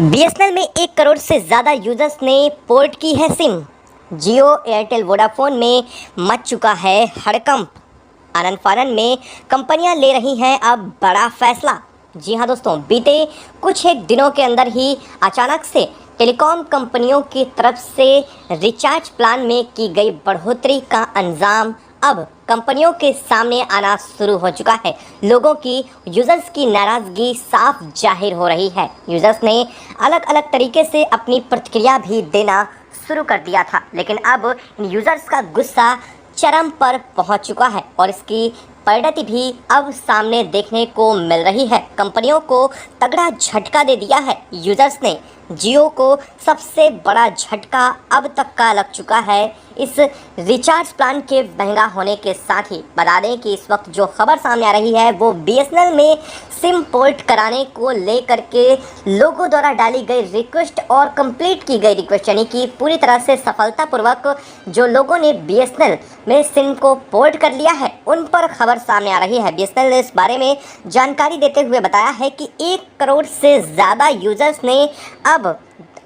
BSNL में 1 करोड़ से ज़्यादा यूजर्स ने पोर्ट की है सिम। जियो, एयरटेल, वोडाफोन में मच चुका है हड़कंप। आनन फानन में कंपनियां ले रही हैं अब बड़ा फैसला। जी हां दोस्तों, बीते कुछ एक दिनों के अंदर ही अचानक से टेलीकॉम कंपनियों की तरफ से रिचार्ज प्लान में की गई बढ़ोतरी का अंजाम अब कंपनियों के सामने आना शुरू हो चुका है। लोगों की, यूजर्स की नाराज़गी साफ जाहिर हो रही है। यूजर्स ने अलग अलग तरीके से अपनी प्रतिक्रिया भी देना शुरू कर दिया था, लेकिन अब इन यूजर्स का गुस्सा चरम पर पहुंच चुका है और इसकी परिणति भी अब सामने देखने को मिल रही है। कंपनियों को तगड़ा झटका दे दिया है यूजर्स ने। जियो को सबसे बड़ा झटका अब तक का लग चुका है इस रिचार्ज प्लान के महंगा होने के साथ ही। बता दें कि इस वक्त जो खबर सामने आ रही है वो बीएसएनएल में सिम पोर्ट कराने को लेकर के लोगों द्वारा डाली गई रिक्वेस्ट और कंप्लीट की गई रिक्वेस्ट, यानी कि पूरी तरह से सफलतापूर्वक जो लोगों ने बीएसएनएल में सिम को पोर्ट कर लिया है उन पर खबर सामने आ रही है। बीएसएनएल ने इस बारे में जानकारी देते हुए बताया है कि 1 करोड़ से ज़्यादा यूजर्स ने अब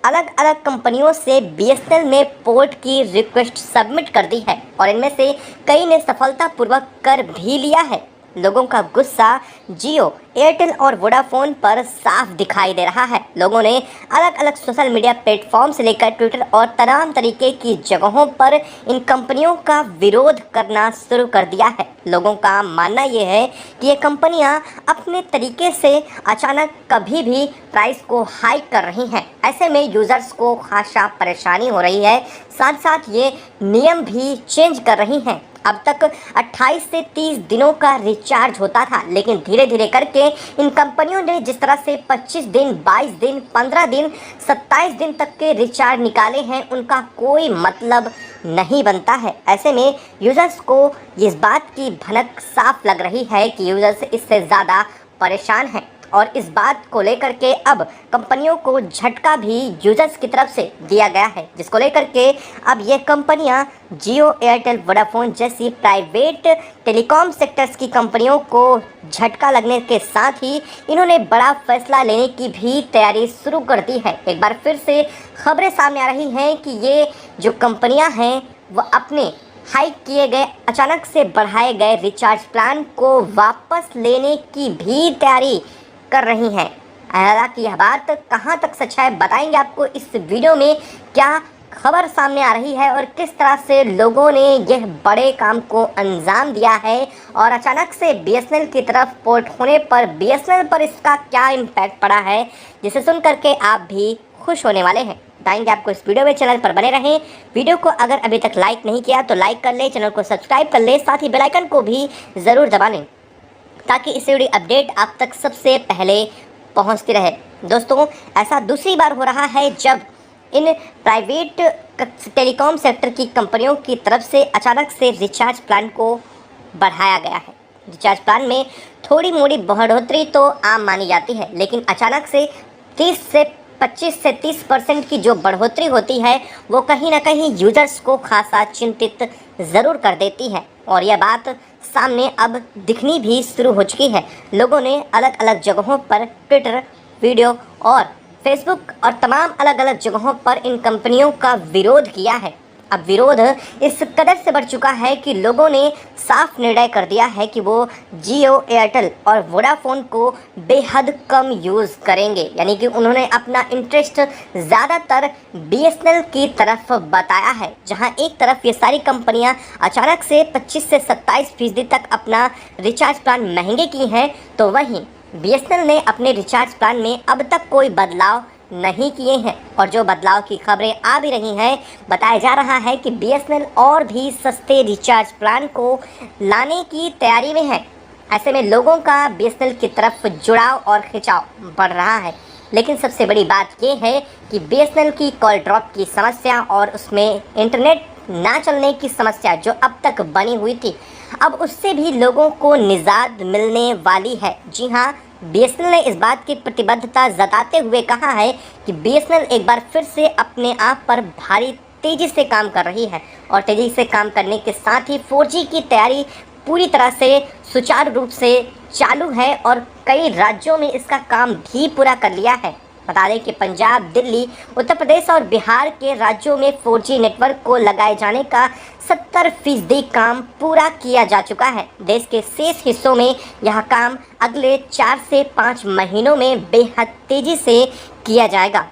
अलग अलग कंपनियों से बीएसएनएल में पोर्ट की रिक्वेस्ट सबमिट कर दी है और इनमें से कई ने सफलतापूर्वक कर भी लिया है। लोगों का गुस्सा जियो, एयरटेल और वोडाफोन पर साफ दिखाई दे रहा है। लोगों ने अलग अलग सोशल मीडिया प्लेटफॉर्म से लेकर ट्विटर और तमाम तरीके की जगहों पर इन कंपनियों का विरोध करना शुरू कर दिया है। लोगों का मानना यह है कि ये कंपनियां अपने तरीके से अचानक कभी भी प्राइस को हाइक कर रही हैं। ऐसे में यूज़र्स को खासा परेशानी हो रही है। साथ साथ ये नियम भी चेंज कर रही हैं। अब तक 28 से 30 दिनों का रिचार्ज होता था, लेकिन धीरे धीरे करके इन कंपनियों ने जिस तरह से 25 दिन, 22 दिन, 15 दिन, 27 दिन तक के रिचार्ज निकाले हैं, उनका कोई मतलब नहीं बनता है। ऐसे में यूज़र्स को इस बात की भनक साफ लग रही है कि यूज़र्स इससे ज़्यादा परेशान हैं और इस बात को लेकर के अब कंपनियों को झटका भी यूजर्स की तरफ से दिया गया है, जिसको लेकर के अब ये कंपनियां जियो, एयरटेल, वोडाफोन जैसी प्राइवेट टेलीकॉम सेक्टर्स की कंपनियों को झटका लगने के साथ ही इन्होंने बड़ा फैसला लेने की भी तैयारी शुरू कर दी है। एक बार फिर से खबरें सामने आ रही हैं कि ये जो कंपनियाँ हैं वह अपने हाइक किए गए, अचानक से बढ़ाए गए रिचार्ज प्लान को वापस लेने की भी तैयारी कर रही हैं। हालांकि यह बात कहां तक सच है बताएंगे आपको इस वीडियो में। क्या खबर सामने आ रही है और किस तरह से लोगों ने यह बड़े काम को अंजाम दिया है और अचानक से बीएसएनएल की तरफ पोर्ट होने पर बीएसएनएल पर इसका क्या इम्पैक्ट पड़ा है, जिसे सुन करके आप भी खुश होने वाले हैं। बताएंगे आपको इस वीडियो में। चैनल पर बने रहें। वीडियो को अगर अभी तक लाइक नहीं किया तो लाइक कर ले, चैनल को सब्सक्राइब कर ले, साथ ही बेल आइकन को भी ज़रूर दबा लें ताकि इससे जुड़ी अपडेट आप तक सबसे पहले पहुंचती रहे। दोस्तों, ऐसा दूसरी बार हो रहा है जब इन प्राइवेट टेलीकॉम सेक्टर की कंपनियों की तरफ से अचानक से रिचार्ज प्लान को बढ़ाया गया है। रिचार्ज प्लान में थोड़ी मोड़ी बढ़ोतरी तो आम मानी जाती है, लेकिन अचानक से 25 से 30% की जो बढ़ोतरी होती है वो कहीं ना कहीं यूजर्स को खासा चिंतित ज़रूर कर देती है और यह बात सामने अब दिखनी भी शुरू हो चुकी है। लोगों ने अलग अलग जगहों पर ट्विटर, वीडियो और फेसबुक और तमाम अलग अलग जगहों पर इन कंपनियों का विरोध किया है। अब विरोध इस कदर से बढ़ चुका है कि लोगों ने साफ निर्णय कर दिया है कि वो जियो, एयरटेल और वोडाफोन को बेहद कम यूज़ करेंगे, यानी कि उन्होंने अपना इंटरेस्ट ज़्यादातर बीएसएनएल की तरफ बताया है। जहां एक तरफ ये सारी कंपनियां अचानक से 25 से 27% तक अपना रिचार्ज प्लान महंगे की हैं, तो वहीं बीएसएनएल ने अपने रिचार्ज प्लान में अब तक कोई बदलाव नहीं किए हैं और जो बदलाव की खबरें आ भी रही हैं, बताया जा रहा है कि बीएसएनएल और भी सस्ते रिचार्ज प्लान को लाने की तैयारी में है। ऐसे में लोगों का बीएसएनएल की तरफ जुड़ाव और खिंचाव बढ़ रहा है। लेकिन सबसे बड़ी बात यह है कि बीएसएनएल की कॉल ड्रॉप की समस्या और उसमें इंटरनेट ना चलने की समस्या जो अब तक बनी हुई थी, अब उससे भी लोगों को निजात मिलने वाली है। जी हाँ, बीएसएनएल ने इस बात की प्रतिबद्धता जताते हुए कहा है कि बीएसएनएल एक बार फिर से अपने आप पर भारी तेज़ी से काम कर रही है और तेज़ी से काम करने के साथ ही 4G की तैयारी पूरी तरह से सुचारू रूप से चालू है और कई राज्यों में इसका काम भी पूरा कर लिया है। बता दें कि पंजाब, दिल्ली, उत्तर प्रदेश और बिहार के राज्यों में 4G नेटवर्क को लगाए जाने का 70% काम पूरा किया जा चुका है। देश के शेष हिस्सों में यह काम अगले 4 से 5 महीनों में बेहद तेजी से किया जाएगा।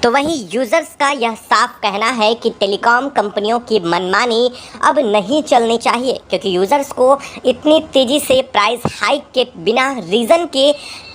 तो वहीं यूज़र्स का यह साफ कहना है कि टेलीकॉम कंपनियों की मनमानी अब नहीं चलनी चाहिए, क्योंकि यूज़र्स को इतनी तेज़ी से प्राइस हाइक के बिना रीज़न के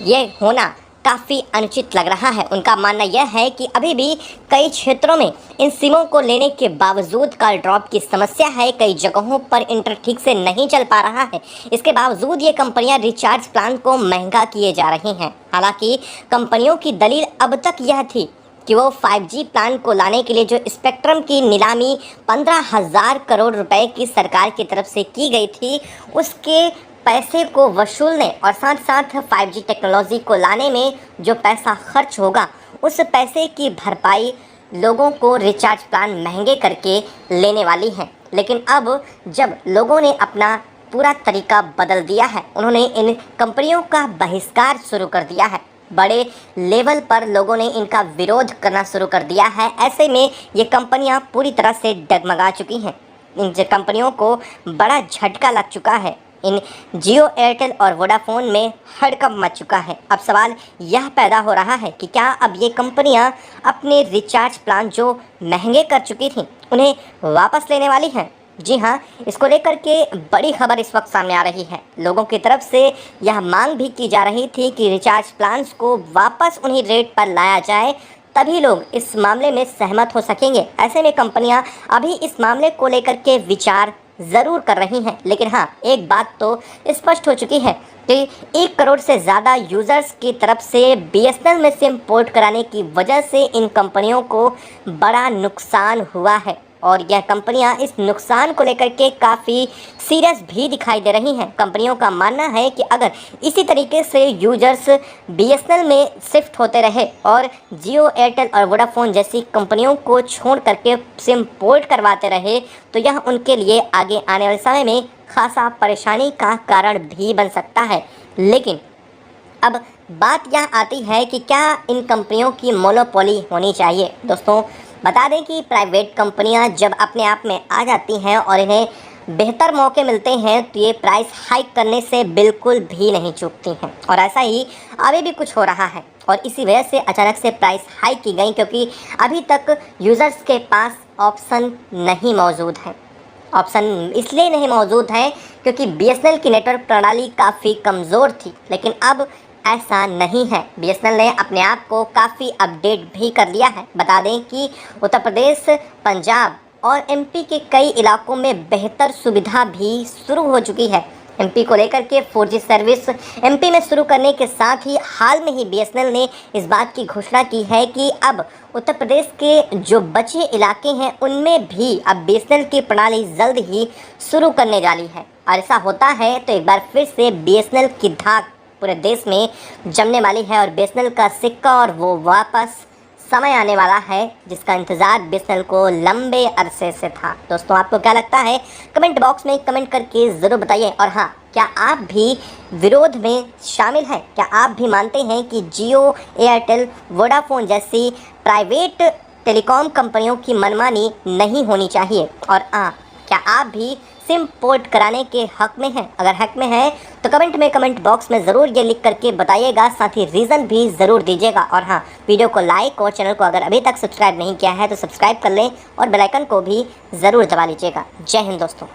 ये होना काफ़ी अनुचित लग रहा है। उनका मानना यह है कि अभी भी कई क्षेत्रों में इन सिमों को लेने के बावजूद कॉल ड्रॉप की समस्या है। कई जगहों पर इंटर ठीक से नहीं चल पा रहा है। इसके बावजूद ये कंपनियां रिचार्ज प्लान को महंगा किए जा रही हैं। हालांकि कंपनियों की दलील अब तक यह थी कि वो 5G प्लान को लाने के लिए जो स्पेक्ट्रम की नीलामी 15,000 करोड़ रुपए की सरकार की तरफ से की गई थी, उसके पैसे को वसूलने और साथ साथ 5G टेक्नोलॉजी को लाने में जो पैसा खर्च होगा, उस पैसे की भरपाई लोगों को रिचार्ज प्लान महंगे करके लेने वाली है। लेकिन अब जब लोगों ने अपना पूरा तरीका बदल दिया है, उन्होंने इन कंपनियों का बहिष्कार शुरू कर दिया है। बड़े लेवल पर लोगों ने इनका विरोध करना शुरू कर दिया है। ऐसे में ये कंपनियां पूरी तरह से डगमगा चुकी हैं। इन कंपनियों को बड़ा झटका लग चुका है। इन जियो, एयरटेल और वोडाफोन में हड़कंप मच चुका है। अब सवाल यह पैदा हो रहा है कि क्या अब ये कंपनियां अपने रिचार्ज प्लान जो महंगे कर चुकी थीं, उन्हें वापस लेने वाली हैं? जी हाँ, इसको लेकर के बड़ी खबर इस वक्त सामने आ रही है। लोगों की तरफ से यह मांग भी की जा रही थी कि रिचार्ज प्लान्स को वापस उन्हीं रेट पर लाया जाए, तभी लोग इस मामले में सहमत हो सकेंगे। ऐसे में कंपनियां अभी इस मामले को लेकर के विचार ज़रूर कर रही हैं। लेकिन हाँ, एक बात तो स्पष्ट हो चुकी है कि 1 करोड़ से ज़्यादा यूज़र्स की तरफ से BSNL में सिम पोर्ट कराने की वजह से इन कंपनियों को बड़ा नुकसान हुआ है। और यह कंपनियां इस नुकसान को लेकर के काफ़ी सीरियस भी दिखाई दे रही हैं। कंपनियों का मानना है कि अगर इसी तरीके से यूजर्स BSNL में शिफ्ट होते रहे और जियो, एयरटेल और वोडाफोन जैसी कंपनियों को छोड़ करके सिम पोर्ट करवाते रहे, तो यह उनके लिए आगे आने वाले समय में खासा परेशानी का कारण भी बन सकता है। लेकिन अब बात यह आती है कि क्या इन कंपनियों की मोनोपोली होनी चाहिए। दोस्तों, बता दें कि प्राइवेट कंपनियां जब अपने आप में आ जाती हैं और इन्हें बेहतर मौके मिलते हैं, तो ये प्राइस हाइक करने से बिल्कुल भी नहीं चूकती हैं। और ऐसा ही अभी भी कुछ हो रहा है और इसी वजह से अचानक से प्राइस हाइक की गई, क्योंकि अभी तक यूज़र्स के पास ऑप्शन नहीं मौजूद है। ऑप्शन इसलिए नहीं मौजूद है क्योंकि BSNL की नेटवर्क प्रणाली काफ़ी कमज़ोर थी। लेकिन अब ऐसा नहीं है। BSNL ने अपने आप को काफ़ी अपडेट भी कर लिया है। बता दें कि उत्तर प्रदेश, पंजाब और MP के कई इलाकों में बेहतर सुविधा भी शुरू हो चुकी है। MP को लेकर के 4G सर्विस MP में शुरू करने के साथ ही हाल में ही BSNL ने इस बात की घोषणा की है कि अब उत्तर प्रदेश के जो बचे इलाके हैं, उनमें भी अब BSNL की प्रणाली जल्द ही शुरू करने वाली है। और ऐसा होता है तो एक बार फिर से BSNL की धाक पूरे देश में जमने वाली है और BSNL का सिक्का और वो वापस समय आने वाला है, जिसका इंतज़ार BSNL को लंबे अरसे से था। दोस्तों, आपको क्या लगता है? कमेंट बॉक्स में कमेंट करके ज़रूर बताइए। और हाँ, क्या आप भी विरोध में शामिल हैं? क्या आप भी मानते हैं कि जियो, एयरटेल, वोडाफोन जैसी प्राइवेट टेलीकॉम कंपनियों की मनमानी नहीं होनी चाहिए? और हाँ, क्या आप भी सिम पोर्ट कराने के हक में हैं? अगर हक में है तो कमेंट बॉक्स में ज़रूर ये लिख करके बताइएगा, साथ ही रीज़न भी ज़रूर दीजिएगा। और हाँ, वीडियो को लाइक और चैनल को अगर अभी तक सब्सक्राइब नहीं किया है तो सब्सक्राइब कर लें और बेल आइकन को भी ज़रूर दबा लीजिएगा। जय हिंद दोस्तों।